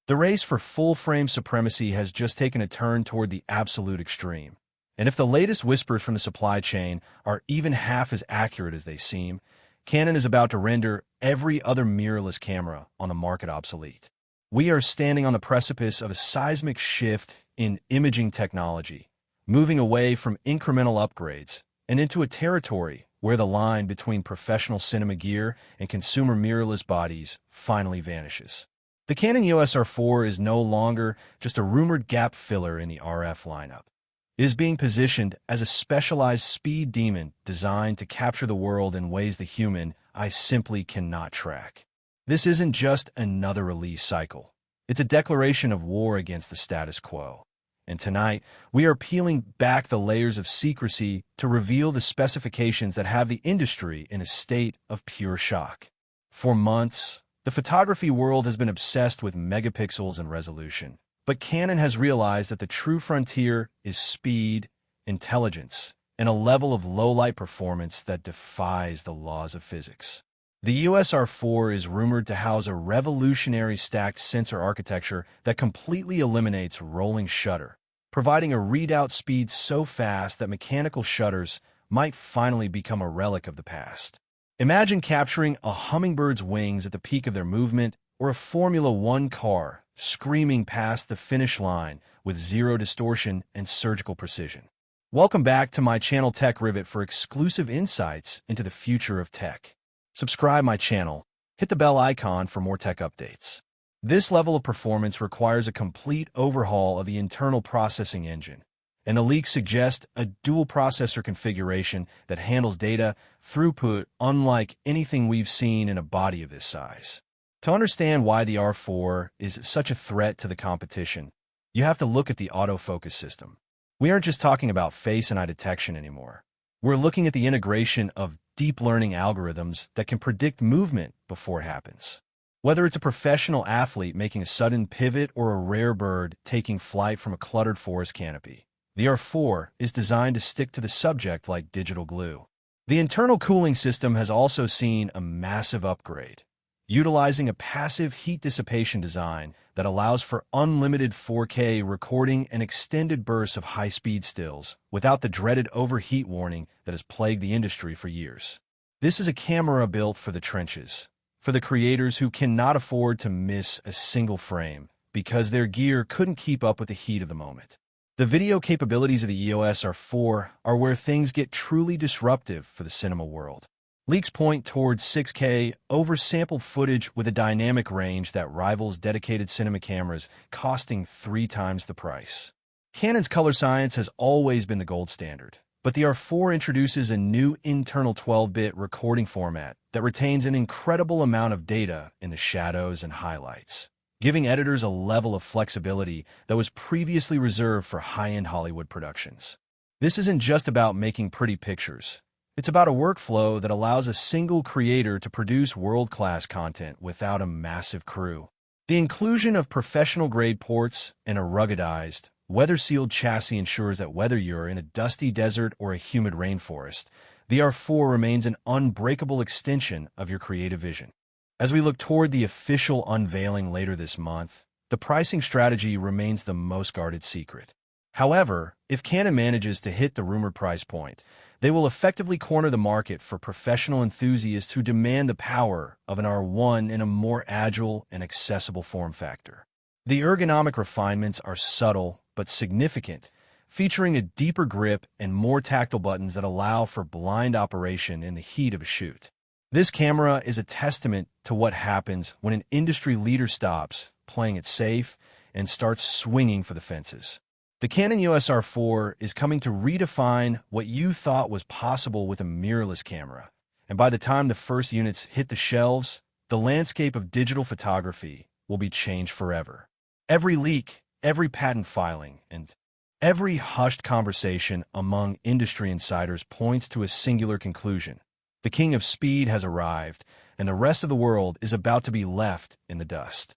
The race for full-frame supremacy has just taken a turn toward the absolute extreme. And if the latest whispers from the supply chain are even half as accurate as they seem, Canon is about to render every other mirrorless camera on the market obsolete. We are standing on the precipice of a seismic shift in imaging technology, moving away from incremental upgrades and into a territory where the line between professional cinema gear and consumer mirrorless bodies finally vanishes. The Canon EOS R4 is no longer just a rumored gap filler in the RF lineup. It is being positioned as a specialized speed demon designed to capture the world in ways the human eye simply cannot track. This isn't just another release cycle. It's a declaration of war against the status quo. And tonight, we are peeling back the layers of secrecy to reveal the specifications that have the industry in a state of pure shock. For months, the photography world has been obsessed with megapixels and resolution, but Canon has realized that the true frontier is speed, intelligence, and a level of low-light performance that defies the laws of physics. The EOS R4 is rumored to house a revolutionary stacked sensor architecture that completely eliminates rolling shutter, providing a readout speed so fast that mechanical shutters might finally become a relic of the past. Imagine capturing a hummingbird's wings at the peak of their movement, or a Formula One car screaming past the finish line with zero distortion and surgical precision. Welcome back to my channel Tech Rivet for exclusive insights into the future of tech. Subscribe my channel, hit the bell icon for more tech updates. This level of performance requires a complete overhaul of the internal processing engine, and the leaks suggest a dual processor configuration that handles data throughput unlike anything we've seen in a body of this size. To understand why the R4 is such a threat to the competition, you have to look at the autofocus system. We aren't just talking about face and eye detection anymore. We're looking at the integration of deep learning algorithms that can predict movement before it happens. Whether it's a professional athlete making a sudden pivot or a rare bird taking flight from a cluttered forest canopy, the R4 is designed to stick to the subject like digital glue. The internal cooling system has also seen a massive upgrade, utilizing a passive heat dissipation design that allows for unlimited 4K recording and extended bursts of high-speed stills without the dreaded overheat warning that has plagued the industry for years. This is a camera built for the trenches, for the creators who cannot afford to miss a single frame because their gear couldn't keep up with the heat of the moment. The video capabilities of the EOS R4 are where things get truly disruptive for the cinema world. Leaks point towards 6K oversampled footage with a dynamic range that rivals dedicated cinema cameras, costing 3 times the price. Canon's color science has always been the gold standard, but the R4 introduces a new internal 12-bit recording format that retains an incredible amount of data in the shadows and highlights, giving editors a level of flexibility that was previously reserved for high-end Hollywood productions. This isn't just about making pretty pictures. It's about a workflow that allows a single creator to produce world-class content without a massive crew. The inclusion of professional-grade ports and a ruggedized, weather-sealed chassis ensures that whether you're in a dusty desert or a humid rainforest, the R4 remains an unbreakable extension of your creative vision. As we look toward the official unveiling later this month, the pricing strategy remains the most guarded secret. However, if Canon manages to hit the rumored price point, they will effectively corner the market for professional enthusiasts who demand the power of an R1 in a more agile and accessible form factor. The ergonomic refinements are subtle but significant, featuring a deeper grip and more tactile buttons that allow for blind operation in the heat of a shoot. This camera is a testament to what happens when an industry leader stops playing it safe and starts swinging for the fences. The Canon EOS R4 is coming to redefine what you thought was possible with a mirrorless camera, and by the time the first units hit the shelves, the landscape of digital photography will be changed forever. Every leak, every patent filing, and every hushed conversation among industry insiders points to a singular conclusion. The king of speed has arrived, and the rest of the world is about to be left in the dust.